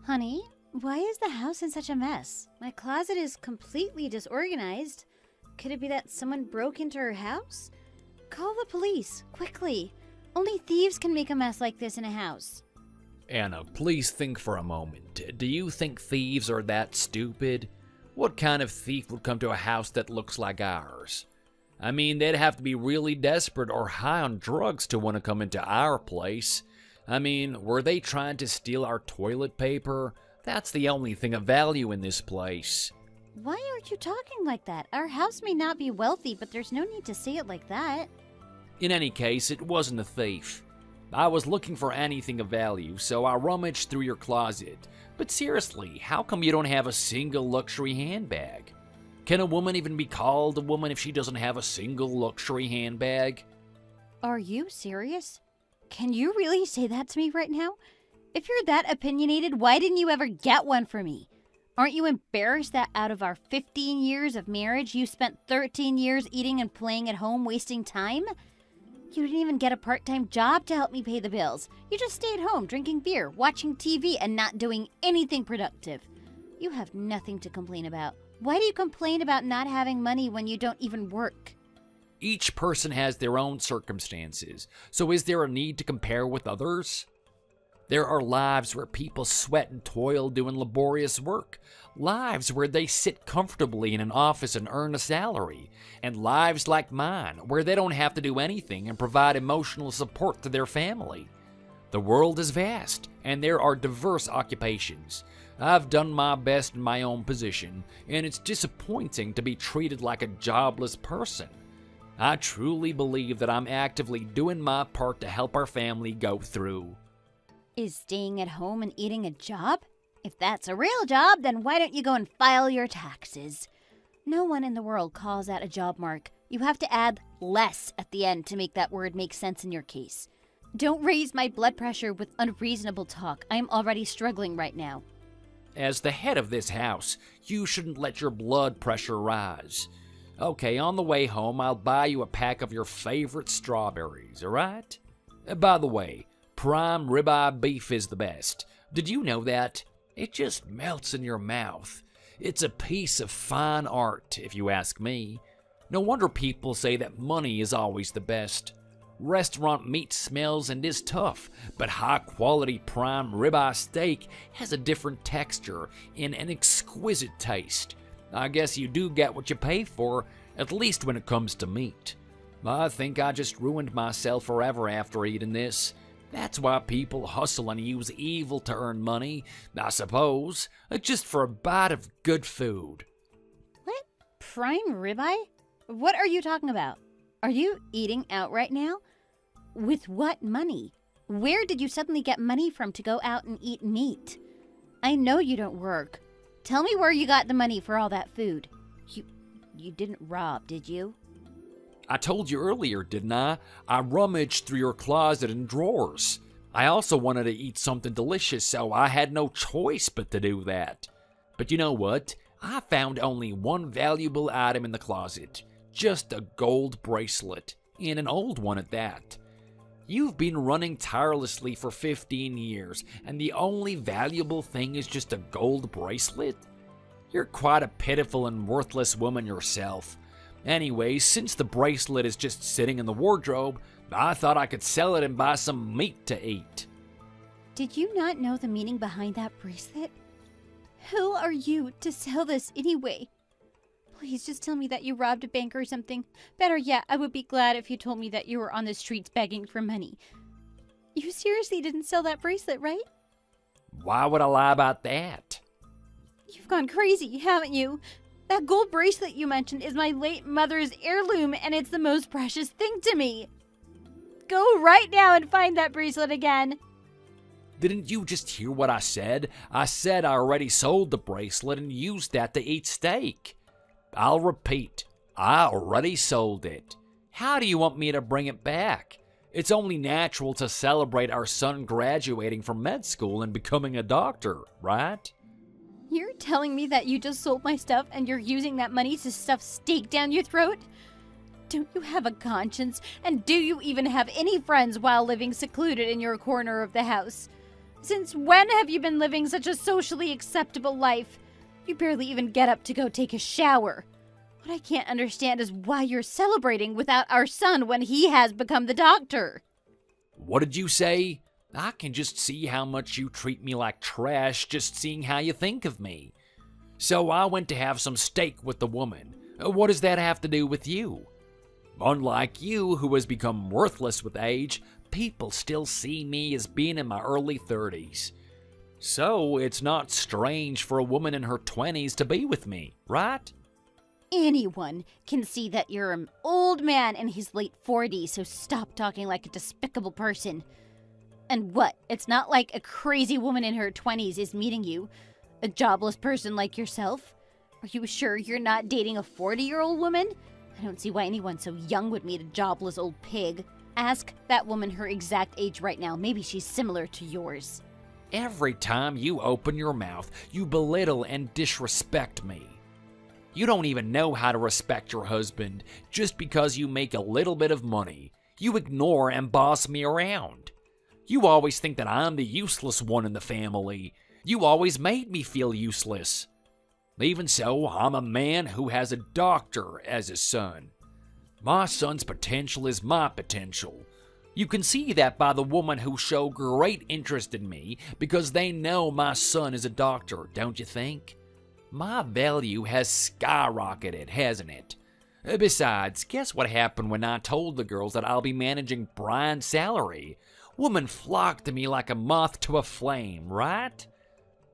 Honey, why is the house in such a mess? My closet is completely disorganized. Could it be that someone broke into her house? Call the police, quickly. Only thieves can make a mess like this in a house. Anna, please think for a moment. Do you think thieves are that stupid? What kind of thief would come to a house that looks like ours? I mean, they'd have to be really desperate or high on drugs to want to come into our place. I mean, were they trying to steal our toilet paper? That's the only thing of value in this place. Why are you talking like that? Our house may not be wealthy, but there's no need to say it like that. In any case, it wasn't a thief. I was looking for anything of value, so I rummaged through your closet. But seriously, how come you don't have a single luxury handbag? Can a woman even be called a woman if she doesn't have a single luxury handbag? Are you serious? Can you really say that to me right now? If you're that opinionated, why didn't you ever get one for me? Aren't you embarrassed that out of our 15 years of marriage, you spent 13 years eating and playing at home, wasting time? You didn't even get a part-time job to help me pay the bills. You just stayed home drinking beer, watching TV, and not doing anything productive. You have nothing to complain about. Why do you complain about not having money when you don't even work? Each person has their own circumstances, so is there a need to compare with others? There are lives where people sweat and toil doing laborious work, lives where they sit comfortably in an office and earn a salary, and lives like mine where they don't have to do anything and provide emotional support to their family. The world is vast, and there are diverse occupations. I've done my best in my own position, and it's disappointing to be treated like a jobless person. I truly believe that I'm actively doing my part to help our family go through. Is staying at home and eating a job? If that's a real job, then why don't you go and file your taxes? No one in the world calls that a job, Mark. You have to add less at the end to make that word make sense in your case. Don't raise my blood pressure with unreasonable talk. I am already struggling right now. As the head of this house, you shouldn't let your blood pressure rise. Okay, on the way home, I'll buy you a pack of your favorite strawberries, alright? By the way, prime ribeye beef is the best. Did you know that? It just melts in your mouth. It's a piece of fine art, if you ask me. No wonder people say that money is always the best. Restaurant meat smells and is tough, but high-quality prime ribeye steak has a different texture and an exquisite taste. I guess you do get what you pay for, at least when it comes to meat. I think I just ruined myself forever after eating this. That's why people hustle and use evil to earn money, I suppose, just for a bite of good food. What? Prime ribeye? What are you talking about? Are you eating out right now? With what money? Where did you suddenly get money from to go out and eat meat? I know you don't work. Tell me where you got the money for all that food. You didn't rob, did you? I told you earlier, didn't I? I rummaged through your closet and drawers. I also wanted to eat something delicious, so I had no choice but to do that. But you know what? I found only one valuable item in the closet. Just a gold bracelet, and an old one at that. You've been running tirelessly for 15 years, and the only valuable thing is just a gold bracelet? You're quite a pitiful and worthless woman yourself. Anyways, since the bracelet is just sitting in the wardrobe, I thought I could sell it and buy some meat to eat. Did you not know the meaning behind that bracelet? Who are you to sell this anyway? Please just tell me that you robbed a bank or something. Better yet, I would be glad if you told me that you were on the streets begging for money. You seriously didn't sell that bracelet, right? Why would I lie about that? You've gone crazy, haven't you? That gold bracelet you mentioned is my late mother's heirloom, and it's the most precious thing to me. Go right now and find that bracelet again. Didn't you just hear what I said? I said I already sold the bracelet and used that to eat steak. I'll repeat, I already sold it. How do you want me to bring it back? It's only natural to celebrate our son graduating from med school and becoming a doctor, right? You're telling me that you just sold my stuff and you're using that money to stuff steak down your throat? Don't you have a conscience? And do you even have any friends while living secluded in your corner of the house? Since when have you been living such a socially acceptable life? You barely even get up to go take a shower. What I can't understand is why you're celebrating without our son when he has become the doctor. What did you say? I can just see how much you treat me like trash just seeing how you think of me. So I went to have some steak with the woman. What does that have to do with you? Unlike you, who has become worthless with age, people still see me as being in my early 30s. So it's not strange for a woman in her 20s to be with me, right? Anyone can see that you're an old man in his late 40s, so stop talking like a despicable person. And what? It's not like a crazy woman in her 20s is meeting you. A jobless person like yourself? Are you sure you're not dating a 40-year-old woman? I don't see why anyone so young would meet a jobless old pig. Ask that woman her exact age right now. Maybe she's similar to yours. Every time you open your mouth, you belittle and disrespect me. You don't even know how to respect your husband just because you make a little bit of money. You ignore and boss me around. You always think that I'm the useless one in the family. You always made me feel useless. Even so, I'm a man who has a doctor as his son. My son's potential is my potential. You can see that by the women who show great interest in me because they know my son is a doctor, don't you think? My value has skyrocketed, hasn't it? Besides, guess what happened when I told the girls that I'll be managing Brian's salary? Women flocked to me like a moth to a flame, right?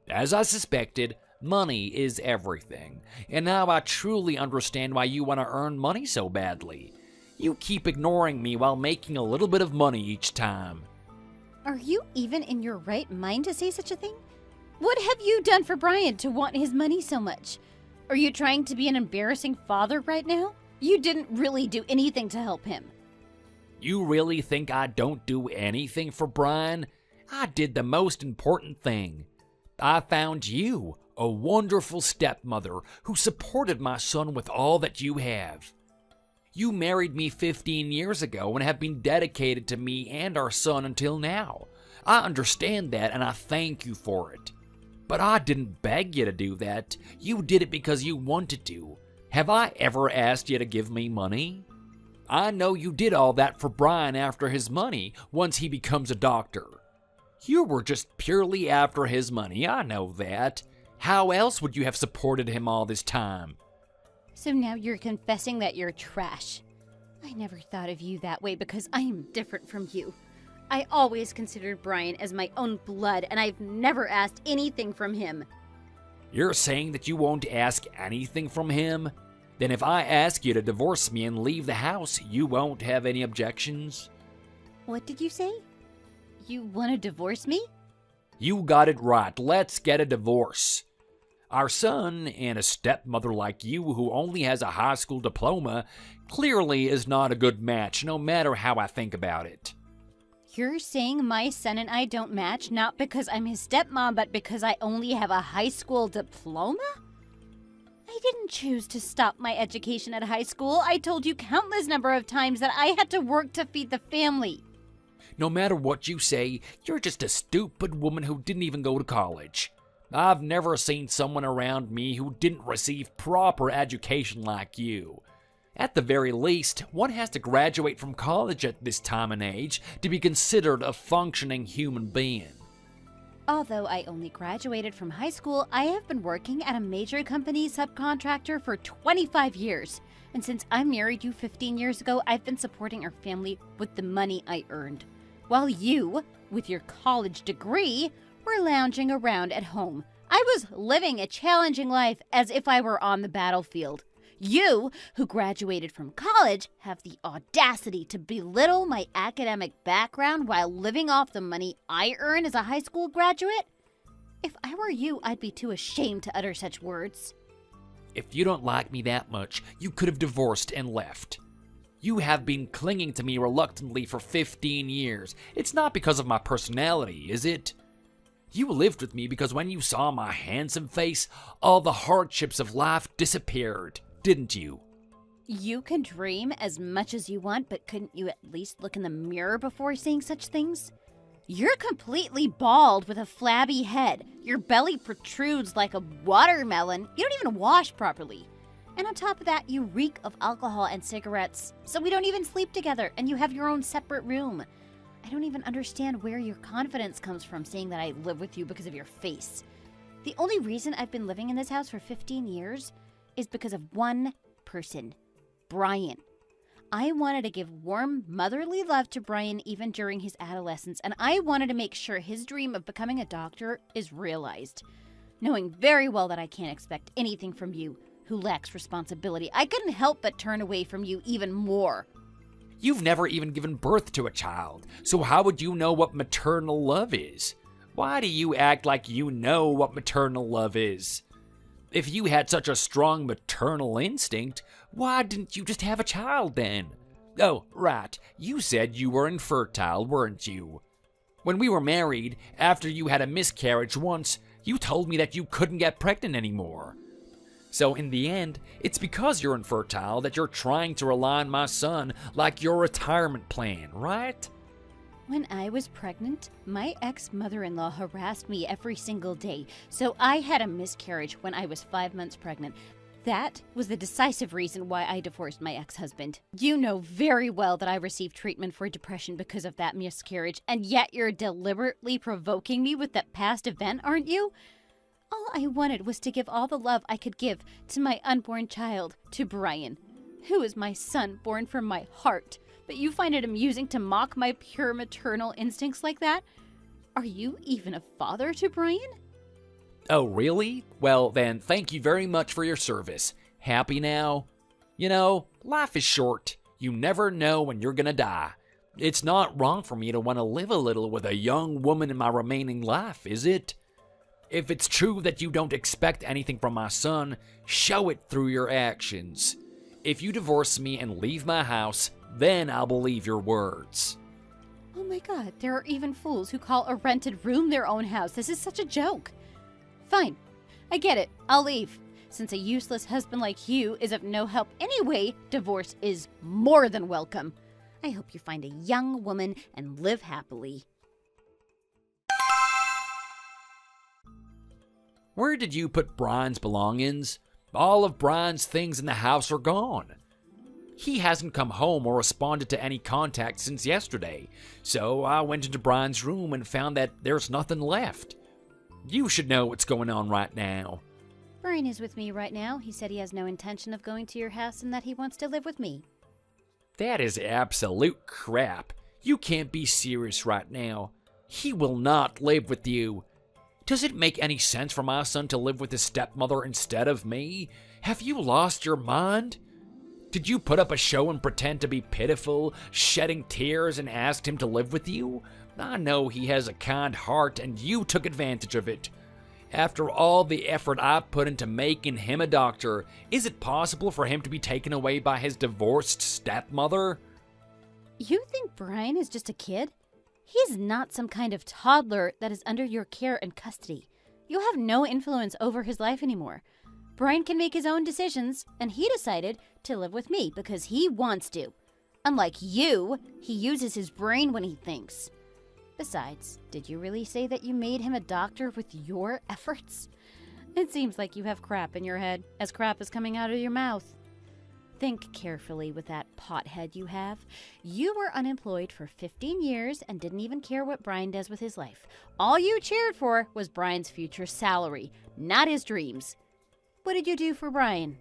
As I suspected, money is everything, and now I truly understand why you want to earn money so badly. You keep ignoring me while making a little bit of money each time. Are you even in your right mind to say such a thing? What have you done for Brian to want his money so much? Are you trying to be an embarrassing father right now? You didn't really do anything to help him. You really think I don't do anything for Brian? I did the most important thing. I found you, a wonderful stepmother who supported my son with all that you have. You married me 15 years ago and have been dedicated to me and our son until now. I understand that and I thank you for it. But I didn't beg you to do that. You did it because you wanted to. Have I ever asked you to give me money? I know you did all that for Brian after his money once he becomes a doctor. You were just purely after his money, I know that. How else would you have supported him all this time? So now you're confessing that you're trash. I never thought of you that way because I am different from you. I always considered Brian as my own blood, and I've never asked anything from him. You're saying that you won't ask anything from him? Then if I ask you to divorce me and leave the house, you won't have any objections? What did you say? You want to divorce me? You got it right. Let's get a divorce. Our son and a stepmother like you who only has a high school diploma clearly is not a good match, no matter how I think about it. You're saying my son and I don't match not because I'm his stepmom, but because I only have a high school diploma? I didn't choose to stop my education at high school. I told you countless number of times that I had to work to feed the family. No matter what you say, you're just a stupid woman who didn't even go to college. I've never seen someone around me who didn't receive proper education like you. At the very least, one has to graduate from college at this time and age to be considered a functioning human being. Although I only graduated from high school, I have been working at a major company subcontractor for 25 years. And since I married you 15 years ago, I've been supporting our family with the money I earned. While you, with your college degree, were lounging around at home. I was living a challenging life as if I were on the battlefield. You, who graduated from college, have the audacity to belittle my academic background while living off the money I earn as a high school graduate? If I were you, I'd be too ashamed to utter such words. If you don't like me that much, you could have divorced and left. You have been clinging to me reluctantly for 15 years. It's not because of my personality, is it? You lived with me because when you saw my handsome face, all the hardships of life disappeared, didn't you? You can dream as much as you want, but couldn't you at least look in the mirror before saying such things? You're completely bald with a flabby head. Your belly protrudes like a watermelon. You don't even wash properly. And on top of that, you reek of alcohol and cigarettes. So we don't even sleep together, and you have your own separate room. I don't even understand where your confidence comes from saying that I live with you because of your face. The only reason I've been living in this house for 15 years is because of one person, Brian. I wanted to give warm, motherly love to Brian even during his adolescence, and I wanted to make sure his dream of becoming a doctor is realized. Knowing very well that I can't expect anything from you, who lacks responsibility, I couldn't help but turn away from you even more. You've never even given birth to a child, so how would you know what maternal love is? Why do you act like you know what maternal love is? If you had such a strong maternal instinct, why didn't you just have a child then? Oh, right, you said you were infertile, weren't you? When we were married, after you had a miscarriage once, you told me that you couldn't get pregnant anymore. So in the end, it's because you're infertile that you're trying to rely on my son like your retirement plan, right? When I was pregnant, my ex-mother-in-law harassed me every single day, so I had a miscarriage when I was 5 months pregnant. That was the decisive reason why I divorced my ex-husband. You know very well that I received treatment for depression because of that miscarriage, and yet you're deliberately provoking me with that past event, aren't you? All I wanted was to give all the love I could give to my unborn child, to Brian, who is my son born from my heart. But you find it amusing to mock my pure maternal instincts like that? Are you even a father to Brian? Oh, really? Well, then, thank you very much for your service. Happy now? You know, life is short. You never know when you're gonna die. It's not wrong for me to want to live a little with a young woman in my remaining life, is it? If it's true that you don't expect anything from my son, show it through your actions. If you divorce me and leave my house, then I'll believe your words. Oh my god, there are even fools who call a rented room their own house. This is such a joke. Fine, I get it. I'll leave. Since a useless husband like you is of no help anyway, divorce is more than welcome. I hope you find a young woman and live happily. Where did you put Brian's belongings? All of Brian's things in the house are gone. He hasn't come home or responded to any contact since yesterday, so I went into Brian's room and found that there's nothing left. You should know what's going on right now. Brian is with me right now. He said he has no intention of going to your house and that he wants to live with me. That is absolute crap. You can't be serious right now. He will not live with you. Does it make any sense for my son to live with his stepmother instead of me? Have you lost your mind? Did you put up a show and pretend to be pitiful, shedding tears, and asked him to live with you? I know he has a kind heart, and you took advantage of it. After all the effort I put into making him a doctor, is it possible for him to be taken away by his divorced stepmother? You think Brian is just a kid? He's not some kind of toddler that is under your care and custody. You have no influence over his life anymore. Brian can make his own decisions, and he decided to live with me because he wants to. Unlike you, he uses his brain when he thinks. Besides, did you really say that you made him a doctor with your efforts? It seems like you have crap in your head, as crap is coming out of your mouth. Think carefully with that pothead you have. You were unemployed for 15 years and didn't even care what Brian does with his life. All you cheered for was Brian's future salary, not his dreams. What did you do for Brian?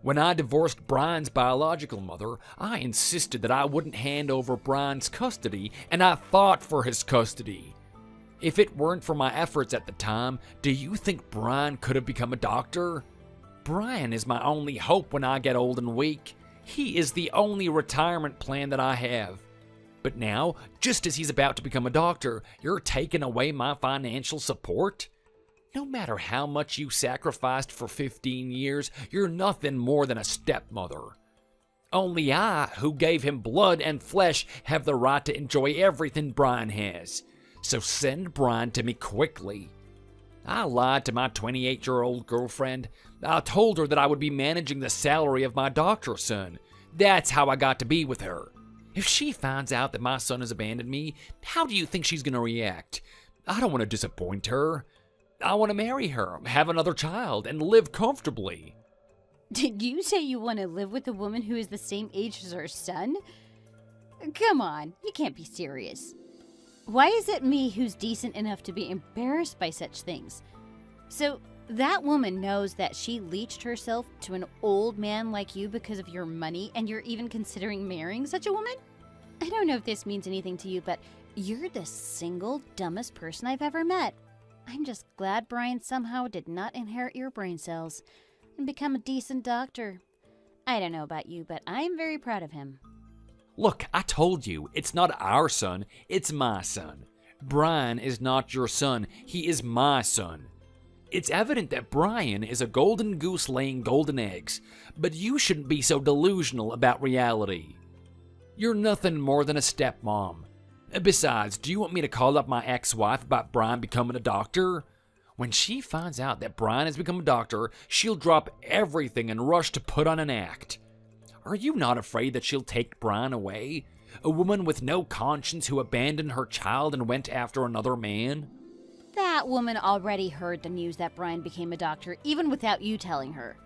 When I divorced Brian's biological mother, I insisted that I wouldn't hand over Brian's custody, and I fought for his custody. If it weren't for my efforts at the time, do you think Brian could have become a doctor? Brian is my only hope when I get old and weak. He is the only retirement plan that I have. But now, just as he's about to become a doctor, you're taking away my financial support? No matter how much you sacrificed for 15 years, you're nothing more than a stepmother. Only I, who gave him blood and flesh, have the right to enjoy everything Brian has. So send Brian to me quickly. I lied to my 28-year-old girlfriend. I told her that I would be managing the salary of my doctor son. That's how I got to be with her. If she finds out that my son has abandoned me, how do you think she's going to react? I don't want to disappoint her. I want to marry her, have another child, and live comfortably. Did you say you want to live with a woman who is the same age as our son? Come on, you can't be serious. Why is it me who's decent enough to be embarrassed by such things? So, that woman knows that she leached herself to an old man like you because of your money, and you're even considering marrying such a woman? I don't know if this means anything to you, but you're the single dumbest person I've ever met. I'm just glad Brian somehow did not inherit your brain cells and become a decent doctor. I don't know about you, but I'm very proud of him. Look, I told you, it's not our son, it's my son. Brian is not your son, he is my son. It's evident that Brian is a golden goose laying golden eggs, but you shouldn't be so delusional about reality. You're nothing more than a stepmom. Besides, do you want me to call up my ex-wife about Brian becoming a doctor? When she finds out that Brian has become a doctor, she'll drop everything and rush to put on an act. Are you not afraid that she'll take Brian away? A woman with no conscience who abandoned her child and went after another man? That woman already heard the news that Brian became a doctor, even without you telling her.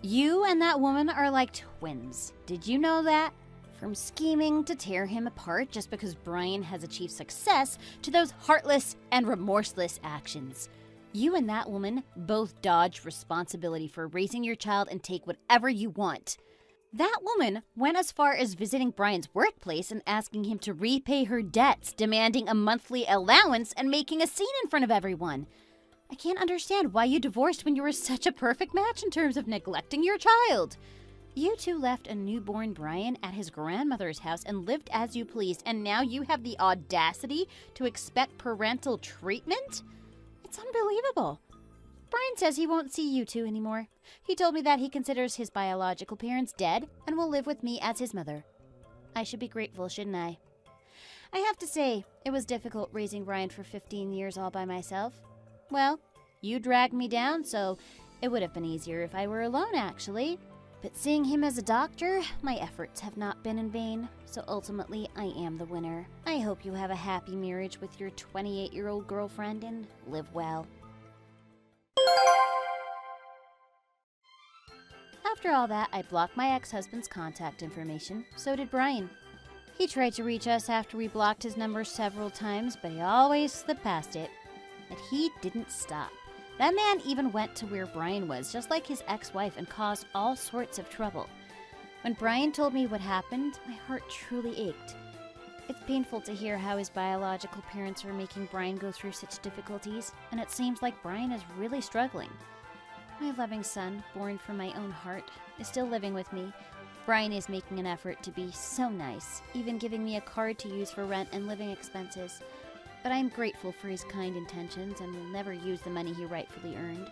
You and that woman are like twins. Did you know that? From scheming to tear him apart just because Brian has achieved success to those heartless and remorseless actions. You and that woman both dodge responsibility for raising your child and take whatever you want. That woman went as far as visiting Brian's workplace and asking him to repay her debts, demanding a monthly allowance and making a scene in front of everyone. I can't understand why you divorced when you were such a perfect match in terms of neglecting your child. You two left a newborn Brian at his grandmother's house and lived as you pleased, and now you have the audacity to expect parental treatment? It's unbelievable. Brian says he won't see you two anymore. He told me that he considers his biological parents dead and will live with me as his mother. I should be grateful, shouldn't I? I have to say, it was difficult raising Brian for 15 years all by myself. Well, you dragged me down, so it would have been easier if I were alone, actually. But seeing him as a doctor, my efforts have not been in vain, so ultimately I am the winner. I hope you have a happy marriage with your 28-year-old girlfriend and live well. After all that, I blocked my ex-husband's contact information. So did Brian. He tried to reach us after we blocked his number several times, but he always slipped past it. But he didn't stop. That man even went to where Brian was, just like his ex-wife, and caused all sorts of trouble. When Brian told me what happened, my heart truly ached. It's painful to hear how his biological parents are making Brian go through such difficulties, and it seems like Brian is really struggling. My loving son, born from my own heart, is still living with me. Brian is making an effort to be so nice, even giving me a card to use for rent and living expenses. But I am grateful for his kind intentions and will never use the money he rightfully earned.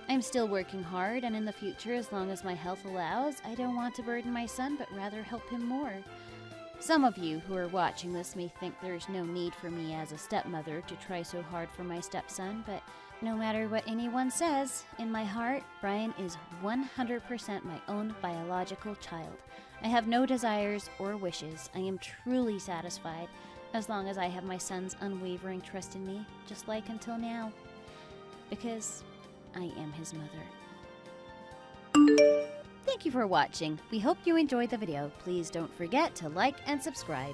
I'm still working hard, and in the future, as long as my health allows, I don't want to burden my son, but rather help him more. Some of you who are watching this may think there's no need for me as a stepmother to try so hard for my stepson, but no matter what anyone says, in my heart, Brian is 100% my own biological child. I have no desires or wishes. I am truly satisfied as long as I have my son's unwavering trust in me, just like until now. Because I am his mother. Thank you for watching. We hope you enjoyed the video. Please don't forget to like and subscribe.